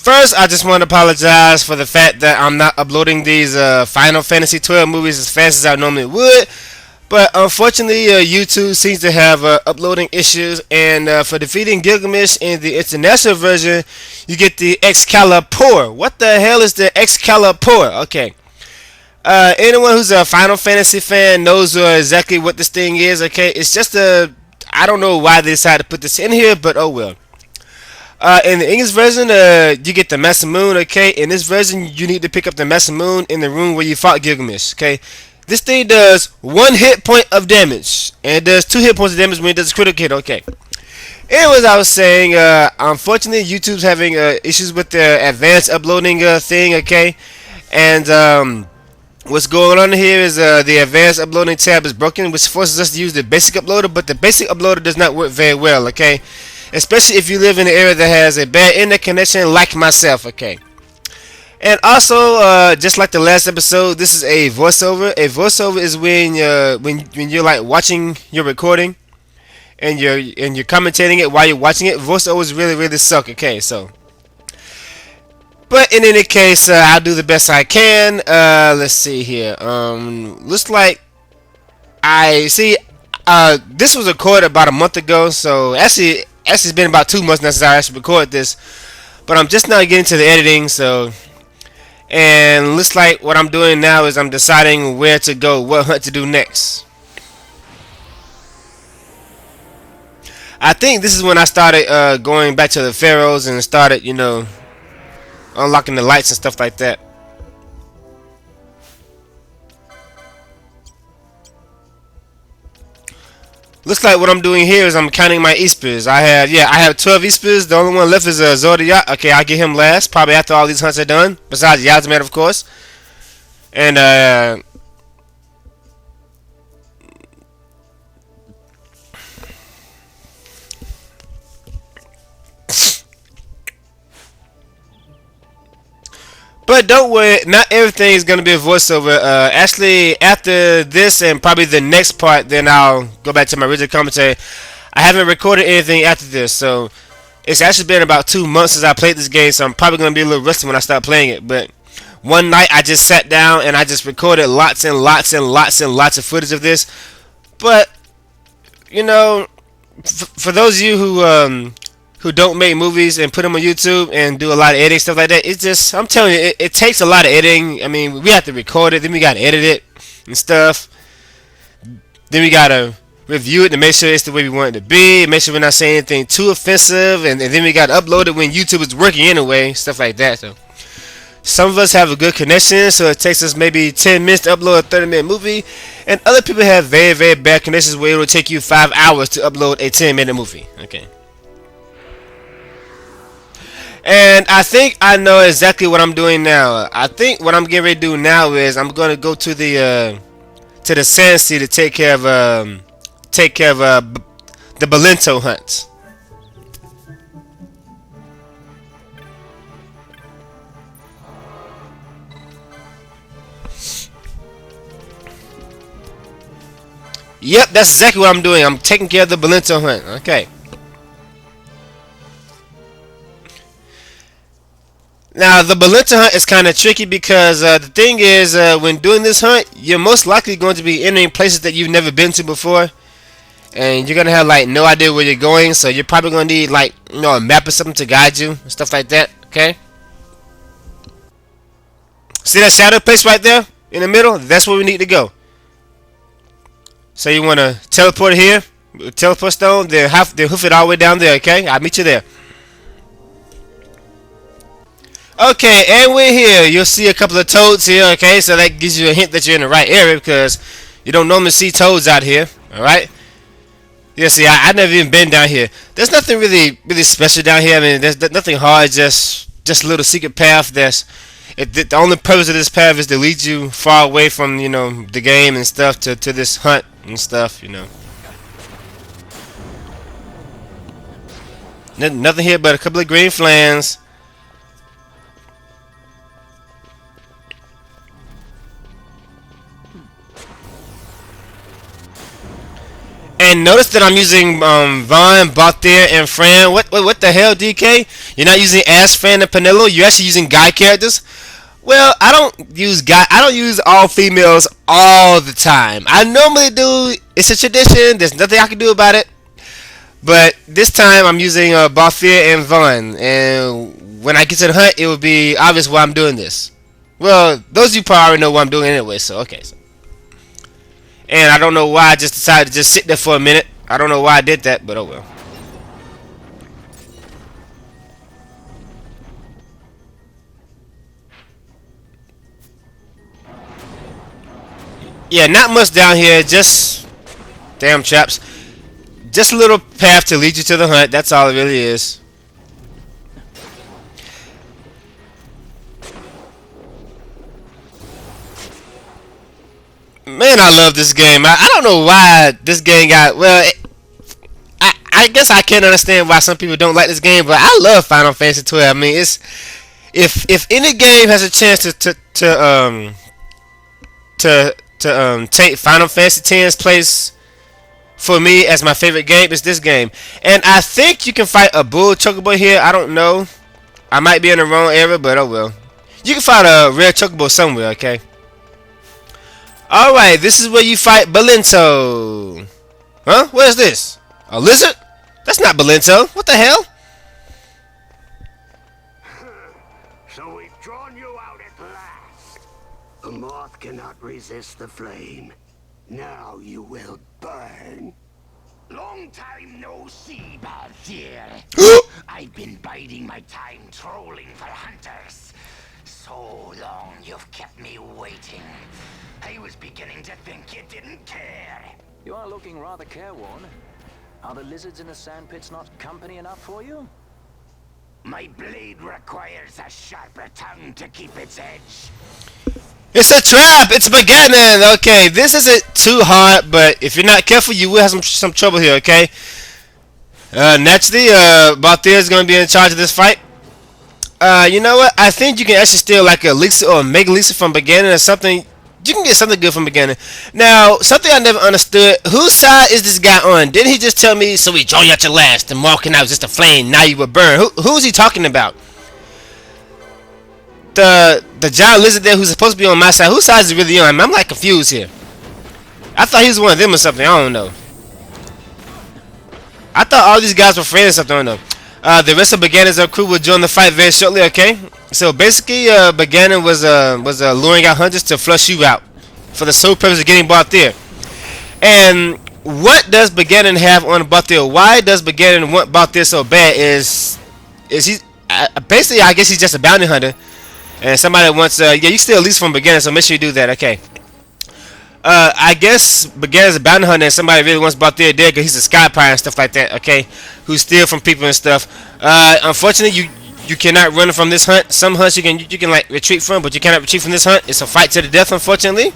First, I just want to apologize for the fact that I'm not uploading these Final Fantasy 12 movies as fast as I normally would. But unfortunately, YouTube seems to have uploading issues, and for defeating Gilgamesh in the international version, you get the Excalibur. What the hell is the Excalibur? Okay. Anyone who's a Final Fantasy fan knows exactly what this thing is, okay? It's just a... I don't know why they decided to put this in here, but oh well. In the English version, you get the Masamune, okay? In this version, you need to pick up the Masamune in the room where you fought Gilgamesh, okay? This thing does 1 hit point of damage, and it does 2 hit points of damage when it does a critical hit, okay? Anyways, I was saying, unfortunately, YouTube's having issues with the advanced uploading thing, okay? And what's going on here is the advanced uploading tab is broken, which forces us to use the basic uploader, but the basic uploader does not work very well, okay? Especially if you live in an area that has a bad internet connection like myself, okay? And also, just like the last episode, this is a voiceover. A voiceover is when you're like watching your recording and you're commentating it while you're watching it. Voiceovers really suck, okay? So, but in any case, I'll do the best I can. Let's see here. Looks like I see. This was recorded about a month ago, so actually it's been about 2 months now since I actually recorded this. But I'm just now getting to the editing, so. And looks like what I'm doing now is I'm deciding where to go, what hunt to do next. I think this is when I started going back to the pharaohs and started, you know, unlocking the lights and stuff like that. Looks like what I'm doing here is I'm counting my Espers. I have 12 Espers. The only one left is Zodiac. Okay, I'll get him last, probably after all these hunts are done. Besides Yazman, of course. And but don't worry, not everything is going to be a voiceover. Actually, after this and probably the next part, then I'll go back to my original commentary. I haven't recorded anything after this, so it's actually been about 2 months since I played this game, so I'm probably going to be a little rusty when I start playing it. But one night I just sat down and I just recorded lots of footage of this. But, you know, for those of you who don't make movies and put them on YouTube and do a lot of editing stuff like that, it's just, I'm telling you, it takes a lot of editing. I mean, we have to record it, then we gotta edit it and stuff. Then we gotta review it to make sure it's the way we want it to be, make sure we're not saying anything too offensive, and then we gotta upload it when YouTube is working anyway, stuff like that. So some of us have a good connection, so it takes us maybe 10 minutes to upload a 30-minute movie, and other people have very bad connections where it will take you 5 hours to upload a 10-minute movie. Okay. And I think I know exactly what I'm doing now. I think what I'm getting ready to do now is I'm going to go to the Sand Sea to take care of the Balento hunt. Yep, that's exactly what I'm doing. I'm taking care of the Balento hunt. Okay. Now, the Balenta hunt is kind of tricky because the thing is, when doing this hunt, you're most likely going to be entering places that you've never been to before. And you're going to have, like, no idea where you're going. So you're probably going to need, like, you know, a map or something to guide you and stuff like that. Okay? See that shadow place right there in the middle? That's where we need to go. So you want to teleport here. Teleport stone. Then hoof it all the way down there, okay? I'll meet you there. Okay, and we're here. You'll see a couple of toads here, okay? So that gives you a hint that you're in the right area because you don't normally see toads out here, alright? Yeah, see, I've never even been down here. There's nothing really special down here. I mean, there's nothing hard, just a little secret path the only purpose of this path is to lead you far away from, you know, the game and stuff to this hunt and stuff, you know. Nothing here but a couple of green flans. And notice that I'm using Vaughn, Balthier, and Fran. What the hell, DK? You're not using Ash, Fran, and Penelo. You're actually using guy characters. Well, I don't use I don't use all females all the time. I normally do. It's a tradition. There's nothing I can do about it. But this time I'm using Balthier and Vaughn. And when I get to the hunt, it will be obvious why I'm doing this. Well, those of you probably already know what I'm doing anyway. So okay. And I don't know why I just decided to just sit there for a minute. I don't know why I did that, but oh well. Yeah, not much down here. Just damn traps. Just a little path to lead you to the hunt. That's all it really is. Man, I love this game. I don't know why this game got... Well, I guess I can't understand why some people don't like this game, but I love Final Fantasy 12. I mean, it's... If any game has a chance to take Final Fantasy X's place for me as my favorite game, it's this game. And I think you can fight a bull chocobo here. I don't know. I might be in the wrong area, but oh well. You can fight a rare chocobo somewhere, okay? Alright, this is where you fight Balento. Huh? What is this? A lizard? That's not Balento. What the hell? So we've drawn you out at last. The moth cannot resist the flame. Now you will burn. Long time no see, Balthier. I've been biding my time trolling for hunters. So long you've kept me waiting. I was beginning to think you didn't care. You are looking rather careworn. Are the lizards in the sandpits not company enough for you? My blade requires a sharper tongue to keep its edge. It's a trap! It's beginning! Okay, this isn't too hard, but if you're not careful, you will have some trouble here, okay? Naturally, Balthier is going to be in charge of this fight. You know what? I think you can actually steal like a Lisa or a Mega Lisa from beginning or something. You can get something good from beginning. Now, something I never understood. Whose side is this guy on? Didn't he just tell me, so we draw you out your last, and walking out was just a flame, now you will burn? Who is he talking about? The giant lizard there who's supposed to be on my side. Whose side is he really on? I'm like confused here. I thought he was one of them or something. I don't know. I thought all these guys were friends or something. I don't know. The rest of Buganon's crew will join the fight very shortly. Okay. So basically, Buganon was luring out hunters to flush you out for the sole purpose of getting Balthier. And what does Buganon have on Balthier? Why does Buganon want Balthier so bad? Is he basically? I guess he's just a bounty hunter. And somebody wants, yeah, you steal at least from Buganon, so make sure you do that, okay. I guess Buganon's a bounty hunter and somebody really wants Balthier dead because he's a sky pirate and stuff like that, okay, who steal from people and stuff. Unfortunately, you cannot run from this hunt. Some hunts you can like retreat from, but you cannot retreat from this hunt. It's a fight to the death, unfortunately.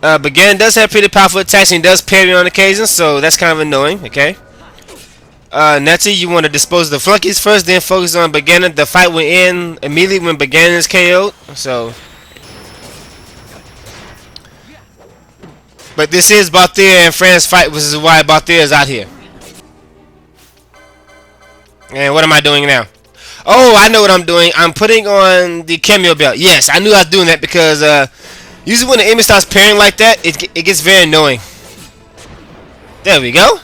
Buganon does have pretty powerful attacks and he does parry on occasion, so that's kind of annoying, okay. Naturally, you want to dispose of the flunkies first, then focus on Buganon. The fight will end immediately when Buganon is KO'd. So, but this is Balthier and Fran's fight, which is why Balthier is out here. And what am I doing now? Oh, I know what I'm doing. I'm putting on the cameo belt. Yes, I knew I was doing that because usually when the enemy starts parrying like that, it gets very annoying. There we go.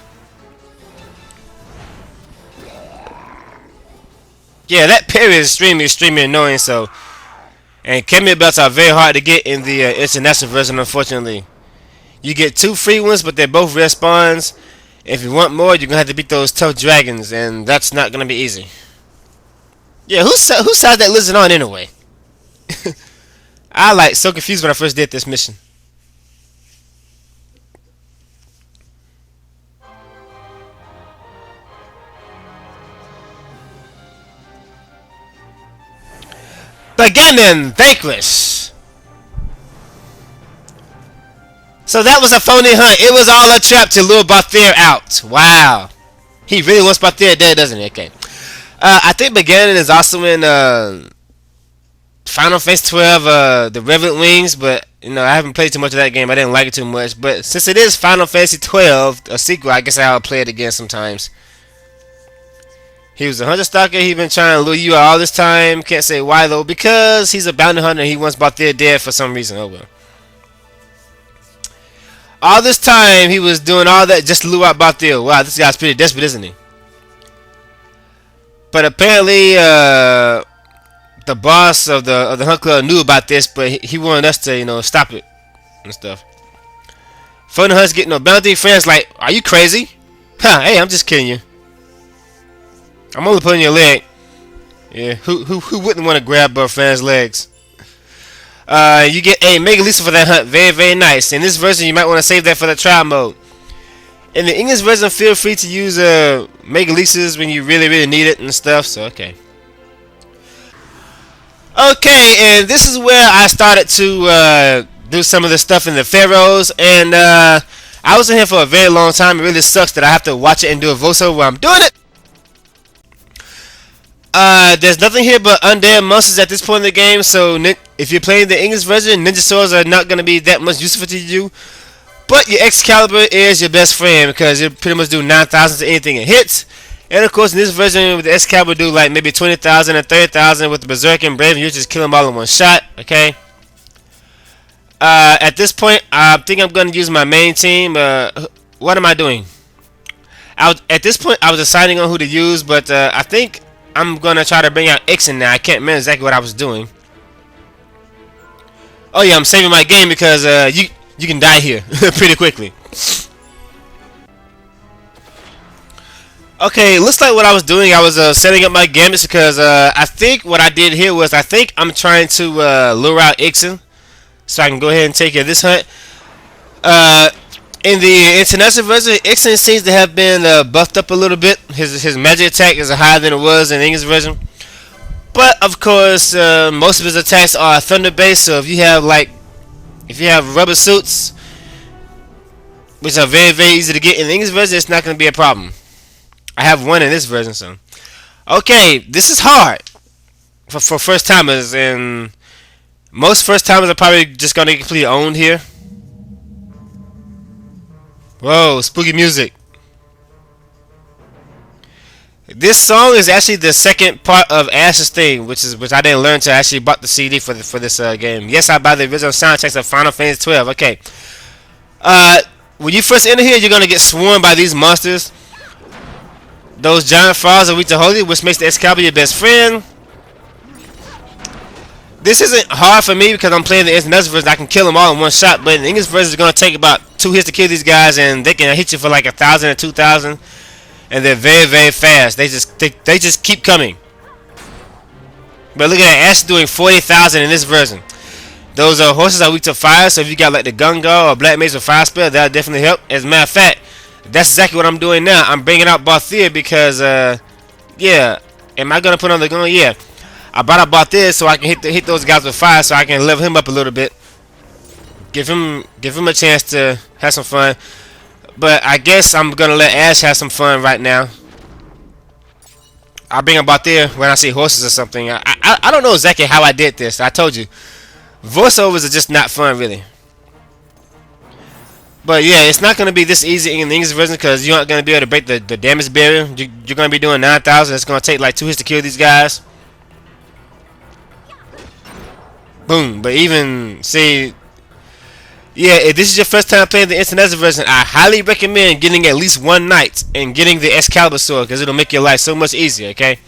Yeah, that parry is extremely annoying. So, and cameo belts are very hard to get in the international version. Unfortunately, you get 2 free ones, but they're both rare spawns. If you want more, you're gonna have to beat those tough dragons, and that's not gonna be easy. Yeah, whose side that lizard on anyway? I like so confused when I first did this mission. Buganon vanquish. So that was a phony hunt. It was all a trap to lure Balthier out. Wow. He really wants Balthier dead, doesn't he? Okay. I think Buganon is also in Final Fantasy 12, the Revenant Wings, but I haven't played too much of that game. I didn't like it too much. But since it is Final Fantasy 12, a sequel, I guess I'll play it again sometimes. He was a hunter stalker. He been trying to lure you out all this time. Can't say why though, because he's a bounty hunter. And he wants Balthier dead for some reason. Oh well. All this time he was doing all that just to lure out Balthier. Wow, this guy's pretty desperate, isn't he? But apparently, the boss of the Hunt Club knew about this, but he wanted us to, stop it and stuff. Fun Hunt's getting no bounty. Friends like, are you crazy? Huh? Hey, I'm just kidding you. I'm only pulling your leg. Yeah, who wouldn't want to grab a friend's legs? You get a Mega Lisa for that hunt. Very, very nice. In this version, you might want to save that for the trial mode. In the English version, feel free to use Mega Lisas when you really, really need it and stuff. So, okay. Okay, and this is where I started to do some of the stuff in the Pharaohs. And I was in here for a very long time. It really sucks that I have to watch it and do a voiceover while I'm doing it. There's nothing here but undead monsters at this point in the game, so if you're playing the English version, ninja swords are not going to be that much useful to you. But your Excalibur is your best friend because it pretty much do 9,000 to anything it hits. And of course, in this version, with the Excalibur, do like maybe 20,000 and 30,000 with the Berserker and Brave. You just kill them all in one shot. Okay. At this point, I think I'm going to use my main team. What am I doing? At this point, I was deciding on who to use, but I think I'm going to try to bring out Ixen now. I can't remember exactly what I was doing. Oh yeah, I'm saving my game because you can die here pretty quickly. Okay, looks like what I was doing, I was setting up my gambits because I think what I did here was I'm trying to lure out Ixen so I can go ahead and take care of this hunt. In the international version, Ixen seems to have been buffed up a little bit. His magic attack is higher than it was in the English version. But of course, most of his attacks are thunder based. So if you have rubber suits, which are very, very easy to get in the English version, it's not going to be a problem. I have one in this version, so okay. This is hard for first timers, and most first timers are probably just going to get completely owned here. Whoa, spooky music. This song is actually the second part of Ash's theme, which I didn't learn until I actually bought the CD for this game. Yes, I buy the original soundtracks of Final Fantasy 12. Okay. When you first enter here, you're gonna get swarmed by these monsters. Those giant frogs are weak to holy, which makes the Excalibur your best friend. This isn't hard for me because I'm playing the international version. I can kill them all in one shot, but in the English version, it's gonna take about 2 hits to kill these guys, and they can hit you for like 1,000 or 2,000. And they're very, very fast. They just keep coming. But look at that, Ash is doing 40,000 in this version. Those horses are weak to fire, so if you got like the Gunga or Black Mage with fire spell, that'll definitely help. As a matter of fact, that's exactly what I'm doing now. I'm bringing out Balthier because, yeah. Am I gonna put on the gun? Yeah. I brought out Balthier so I can hit those guys with fire, so I can level him up a little bit. Give him a chance to have some fun. But I guess I'm gonna let Ash have some fun right now. I'll bring him out there when I see horses or something. I don't know exactly how I did this. I told you, voiceovers are just not fun, really. But yeah, it's not gonna be this easy in the English version because you aren't gonna be able to break the damage barrier. You're gonna be doing 9,000. It's gonna take like 2 hits to kill these guys. Boom. But even see. Yeah, if this is your first time playing the international version, I highly recommend getting at least one knight and getting the Excalibur sword because it'll make your life so much easier, okay?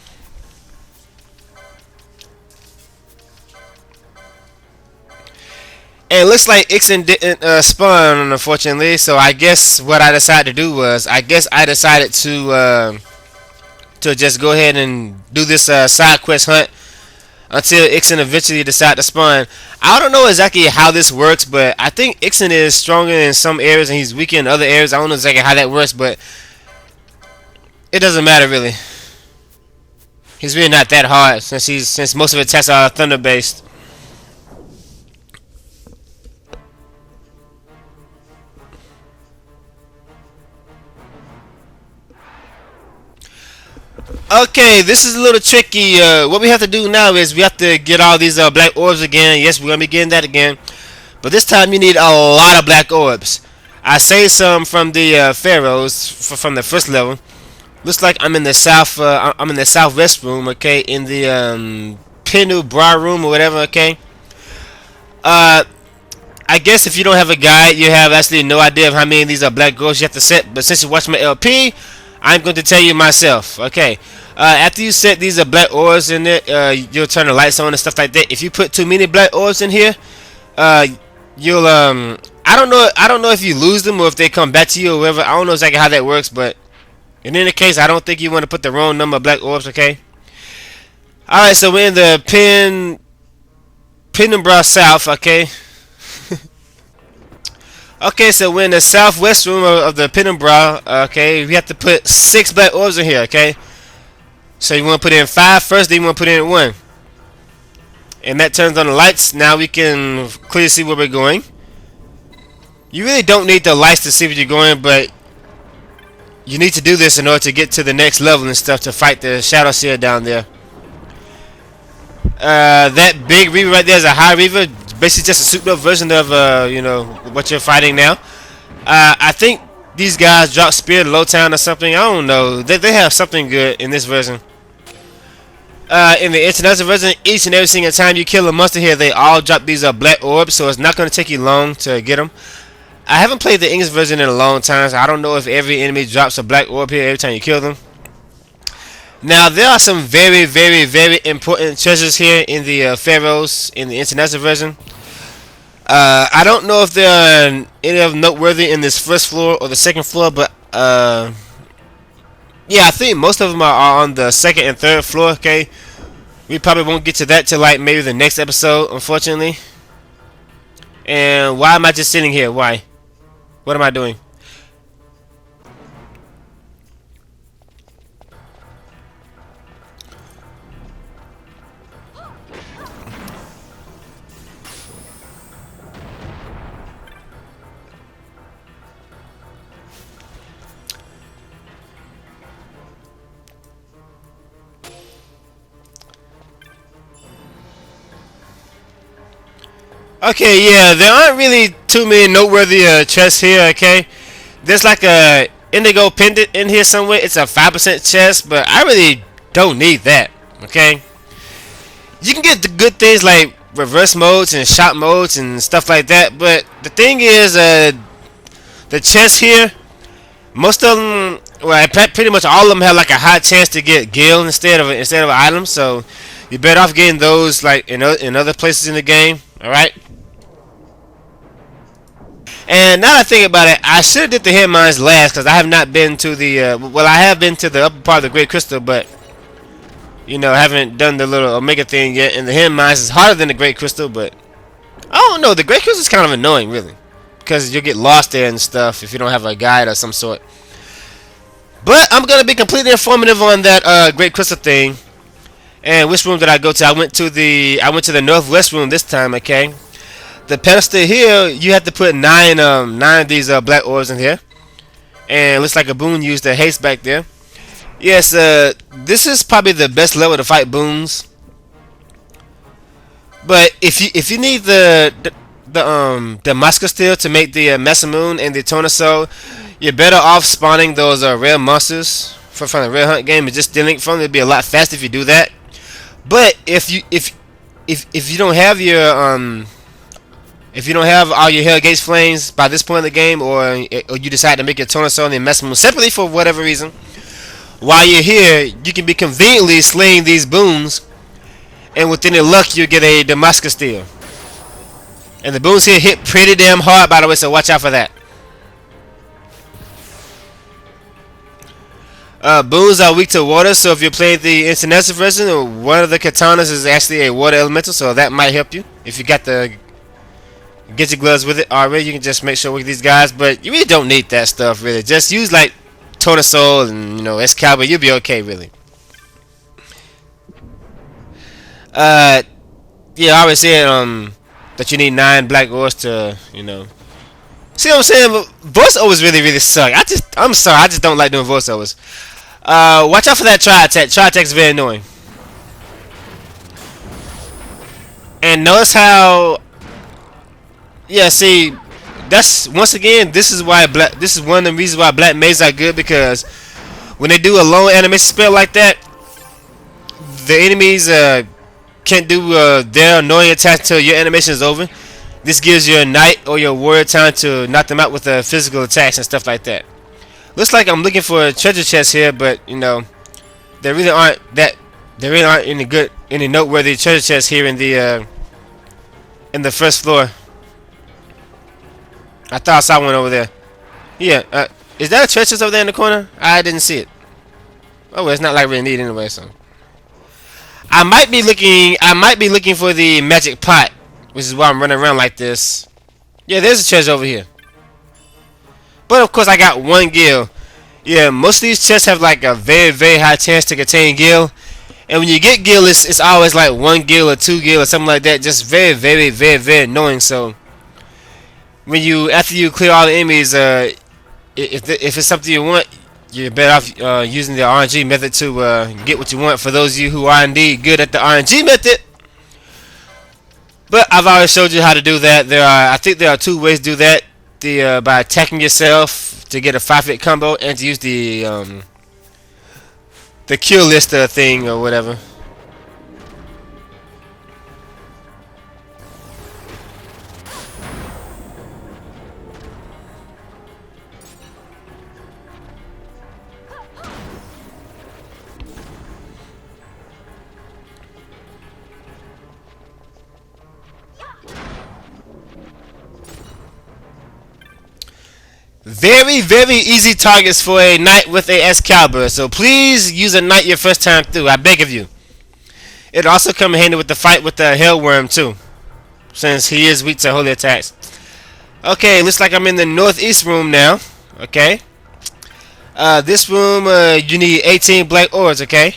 And it looks like Ixen didn't spawn, unfortunately, so I guess what I decided to do was, I decided to just go ahead and do this side quest hunt until Ixen eventually decide to spawn. I don't know exactly how this works, but I think Ixen is stronger in some areas and he's weaker in other areas. I don't know exactly how that works, but it doesn't matter really. He's really not that hard since most of his attacks are thunder based. Okay, this is a little tricky. What we have to do now is we have to get all these black orbs again. Yes, we're going to be getting that again. But this time you need a lot of black orbs. I saved some from the pharaohs from the first level. Looks like I'm in the south. I'm in the southwest room. Okay, in the Pinu Bra room or whatever. Okay. I guess if you don't have a guide, you have actually no idea of how many of these are black orbs you have to set. But since you watch my LP, I'm going to tell you myself. Okay. After you set these black orbs in it, you'll turn the lights on and stuff like that. If you put too many black orbs in here, you'll I don't know if you lose them or if they come back to you or whatever. I don't know exactly how that works, but in any case, I don't think you want to put the wrong number of black orbs. Okay. All right. So we're in the Penumbra South. Okay. Okay, so we're in the southwest room of the Penumbra. Okay, we have to put 6 black orbs in here. Okay, so you want to put in 5 first, then you want to put in 1, and that turns on the lights. Now we can clearly see where we're going. You really don't need the lights to see where you're going, but you need to do this in order to get to the next level and stuff to fight the Shadow Seer down there. That big Reaver right there is a high Reaver. Basically just a souped up version of you know, what you're fighting now. I think these guys drop spear low town or something. I don't know. They have something good in this version. In the international version, each and every single time you kill a monster here, they all drop these black orbs, so it's not going to take you long to get them. I haven't played the English version in a long time, so I don't know if every enemy drops a black orb here every time you kill them. Now, there are some very, very, very important treasures here in the Pharaohs in the international version. I don't know if there are any of them noteworthy in this first floor or the second floor, but yeah, I think most of them are on the second and third floor. Okay, we probably won't get to that till like maybe the next episode, unfortunately. And why am I just sitting here? Why? What am I doing? Okay, yeah, there aren't really too many noteworthy chests here, okay? There's like a indigo pendant in here somewhere. It's a 5% chest, but I really don't need that, okay? You can get the good things like reverse modes and shot modes and stuff like that, but the thing is, the chests here, most of them, well, pretty much all of them have like a high chance to get gil instead of an item, so you're better off getting those like in other places in the game, alright? And now that I think about it, I should have did the head mines last because I have not been to the well, I have been to the upper part of the Great Crystal, but you know, I haven't done the little Omega thing yet. And the head mines is harder than the Great Crystal, but I don't know. The Great Crystal is kind of annoying, really, because you'll get lost there and stuff if you don't have a guide or some sort. But I'm gonna be completely informative on that Great Crystal thing. And which room did I go to? I went to the northwest room this time. Okay. The pedestal here, you have to put 9 of these black orbs in here, and it looks like a boon used the haste back there. Yes, this is probably the best level to fight boons. But if you need the Musker Steel to make the Messamoon and the Tornasoul, you're better off spawning those rare monsters from the Rare Hunt game and just stealing from them. It'd be a lot faster if you do that. But if you don't have your if you don't have all your Hellgate's flames by this point in the game, or you decide to make your Tornasoul and Messamoon separately for whatever reason, while you're here, you can be conveniently slaying these boons, and with any luck, you get a Damascus Steel. And the boons here hit pretty damn hard, by the way, so watch out for that. Boons are weak to water, so if you're playing the international version, one of the katanas is actually a water elemental, so that might help you if you got the get your gloves with it already. You can just make sure with these guys, but you really don't need that stuff, really. Just use like Tornasoul and, you know, Excalibur. You'll be okay, really. Yeah, I always said that you need 9 black orbs to, you know. See what I'm saying? Voiceovers really suck. I'm sorry, I just don't like doing voiceovers. Watch out for that tri-attack. Tri-attack is very annoying. And notice how Yeah, see, that's once again. This is one of the reasons why black maids are good, because when they do a long animation spell like that, the enemies can't do their annoying attacks until your animation is over. This gives your knight or your warrior time to knock them out with physical attacks and stuff like that. Looks like I'm looking for a treasure chest here, but you know, there really aren't any noteworthy treasure chests here in the first floor. I thought I saw one over there. Yeah, is that a treasure chest over there in the corner? I didn't see it. Oh, well, it's not like we need anyway, so. I might be looking for the magic pot, which is why I'm running around like this. Yeah, there's a treasure over here. But of course I got one gil. Yeah, most of these chests have like a very, very high chance to contain gil. And when you get gil, it's always like 1 gil or 2 gil or something like that. Just very, very, very, very annoying. So after you clear all the enemies, if it's something you want, you're better off using the RNG method to get what you want. For those of you who are indeed good at the RNG method. But I've already showed you how to do that. I think there are 2 ways to do that. By attacking yourself to get a 5-hit combo, and to use the kill list thing or whatever. Very, very easy targets for a knight with a Excalibur, so please use a knight your first time through, I beg of you. It'll also come in handy with the fight with the Hellworm too, since he is weak to holy attacks. Okay, looks like I'm in the northeast room now. Okay. This room, you need 18 black orbs, okay?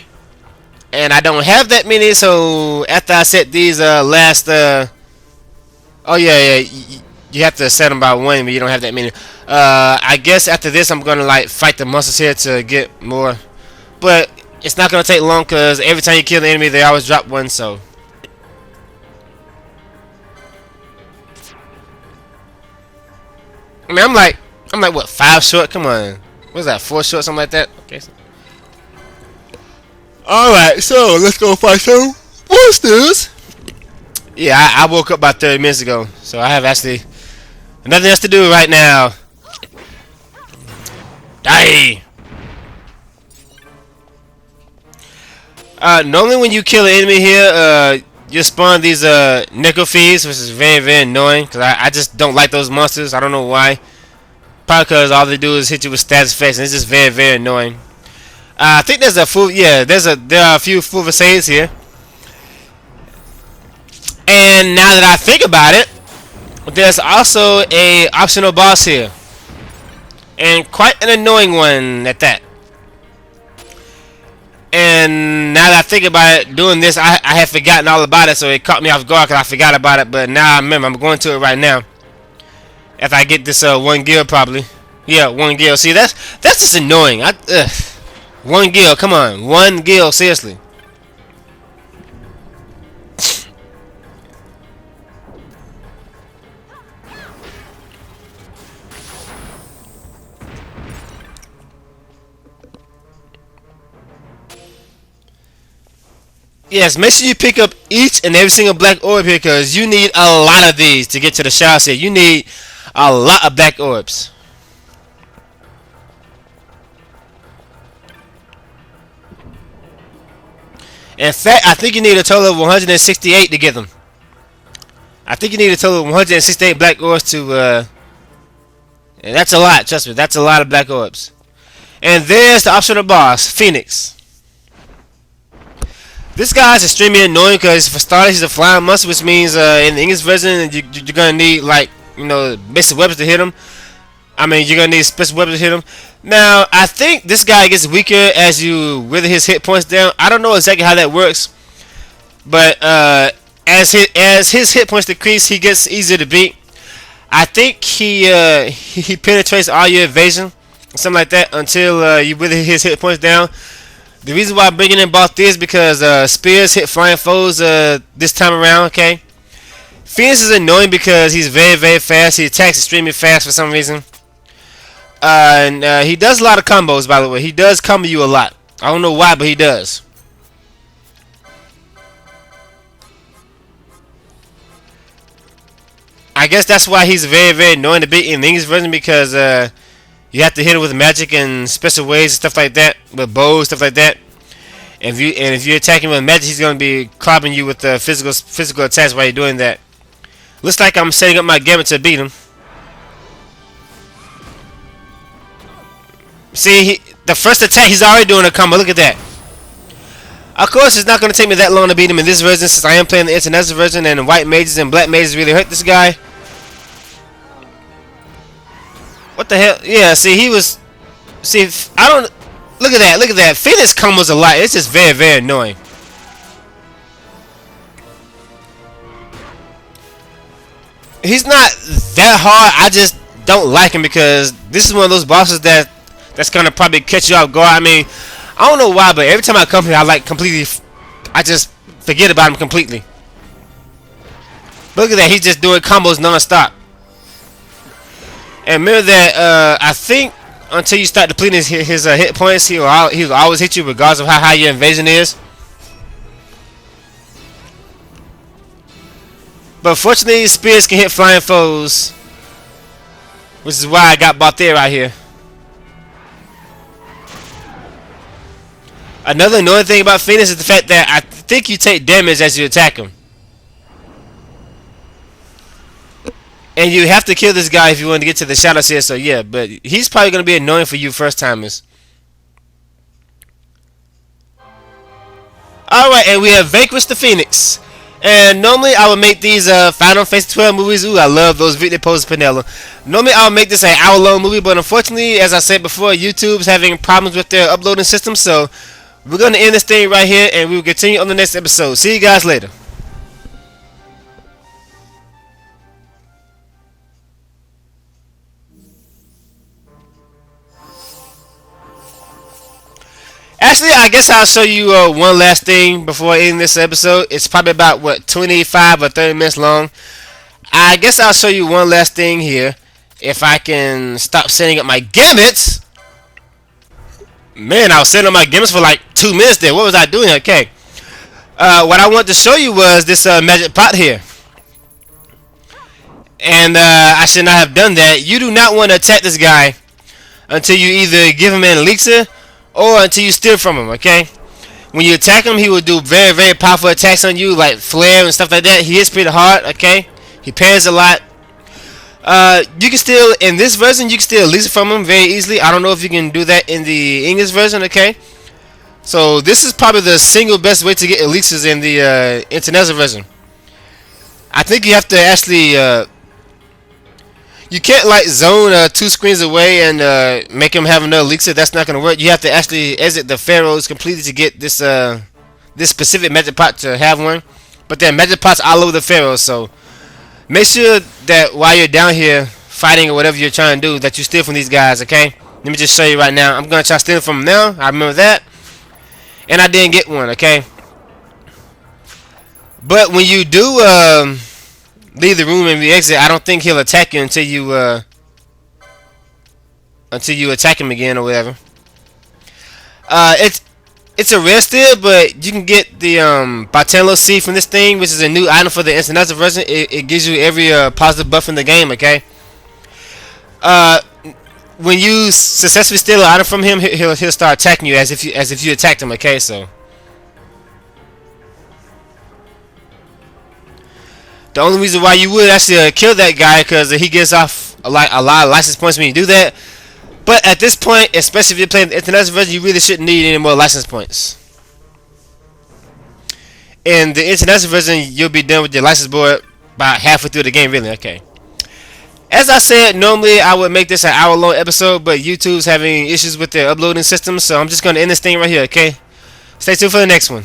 And I don't have that many, so after I set these last... oh yeah, you have to set them by 1, but you don't have that many. I guess after this I'm gonna like fight the monsters here to get more, but it's not gonna take long because every time you kill the enemy they always drop 1. So I mean I'm like what, 5 short? Come on, what's that, 4 short, something like that? Okay. So. All right, so let's go fight some monsters. Yeah, I woke up about 30 minutes ago, so I have actually nothing else to do right now. Die! Normally when you kill an enemy here, you spawn these necrophies, which is very, very annoying, because I just don't like those monsters. I don't know why. Probably because all they do is hit you with status effects, and it's just very, very annoying. I think there's a full, yeah, there are a few full Versailles here. And now that I think about it, there's also a optional boss here, and quite an annoying one at that. And now that I think about it, doing this, I had forgotten all about it, so it caught me off guard because I forgot about it. But now I remember. I'm going to it right now. After I get this 1 gil, probably. Yeah, 1 gil. See, that's just annoying. 1 gil, come on, 1 gil, seriously. Yes, make sure you pick up each and every single black orb here, because you need a lot of these to get to the shower set. You need a lot of black orbs. In fact, I think you need a total of 168 to get them. I think you need a total of 168 black orbs to, and that's a lot, trust me, that's a lot of black orbs. And there's the optional boss, Phoenix. This guy is extremely annoying because, for starters, he's a flying monster, which means in the English version you're gonna need, like, you know, basic weapons to hit him. I mean, you're gonna need special weapons to hit him. Now, I think this guy gets weaker as you wither his hit points down. I don't know exactly how that works, but as his hit points decrease, he gets easier to beat. I think he penetrates all your evasion, something like that, until you wither his hit points down. The reason why I'm bringing in Balthier is because spears hit flying foes this time around, okay? Phoenix is annoying because he's very, very fast. He attacks extremely fast for some reason. And he does a lot of combos, by the way. He does combo you a lot. I don't know why, but he does. I guess that's why he's very, very annoying to beat in the English version, because you have to hit him with magic and special ways and stuff like that, with bows, stuff like that. And if you're attacking with magic, he's gonna be clobbing you with physical attacks while you're doing that. Looks like I'm setting up my gambit to beat him. See, the first attack, he's already doing a combo. Look at that. Of course, it's not going to take me that long to beat him in this version, since I am playing the international version, and white mages and black mages really hurt this guy. What the hell? Yeah, see, he was... See, I don't... Look at that, look at that. Phoenix combos a lot. It's just very, very annoying. He's not that hard. I just don't like him because this is one of those bosses that's gonna probably catch you off guard. I mean, I don't know why, but every time I come here, I just forget about him completely. But look at that, he's just doing combos non-stop. And remember that, I think until you start depleting his hit points, he'll always hit you regardless of how high your invasion is. But fortunately, spears can hit flying foes, which is why I got Balthier right here. Another annoying thing about Phoenix is the fact that I think you take damage as you attack him. And you have to kill this guy if you want to get to the shadow here, so yeah, but he's probably going to be annoying for you first timers. Alright, and we have vanquished the Phoenix. And normally I would make these Final Fantasy 12 movies. Ooh, I love those video poses, Pinella. Normally I would make this an hour-long movie, but unfortunately, as I said before, YouTube's having problems with their uploading system, so we're going to end this thing right here, and we will continue on the next episode. See you guys later. Actually, I guess I'll show you one last thing before ending this episode. It's probably about, what, 25 or 30 minutes long. I guess I'll show you one last thing here. If I can stop setting up my gimmicks. Man, I was setting up my gimmicks for like 2 minutes there. What was I doing? Okay. What I wanted to show you was this magic pot here. And I should not have done that. You do not want to attack this guy until you either give him an elixir or until you steal from him, okay? When you attack him, he will do very, very powerful attacks on you, like flare and stuff like that. He hits pretty hard, okay? He parries a lot. You can still, in this version, you can steal elixir from him very easily. I don't know if you can do that in the English version, okay? So this is probably the single best way to get elixirs in the international version. I think you have to actually... you can't like zone 2 screens away and make him have another elixir. That's not gonna work. You have to actually exit the pharaohs completely to get this this specific magic pot to have one. But there are magic pots all over the pharaohs, so make sure that while you're down here fighting or whatever you're trying to do, that you steal from these guys. Okay? Let me just show you right now. I'm gonna try stealing from them now. I remember that, and I didn't get one. Okay? But when you do leave the room and re-exit, I don't think he'll attack you until you attack him again or whatever. It's a rare steal, but you can get the Bartello seed from this thing, which is a new item for the international version. It gives you every positive buff in the game. Okay. When you successfully steal an item from him, he'll start attacking you as if you attacked him. Okay, so. The only reason why you would actually kill that guy because he gets off a lot of license points when you do that. But at this point, especially if you're playing the international version, you really shouldn't need any more license points. In the international version, you'll be done with your license board about halfway through the game, really. Okay. As I said, normally I would make this an hour-long episode, but YouTube's having issues with their uploading system, so I'm just going to end this thing right here, okay? Stay tuned for the next one.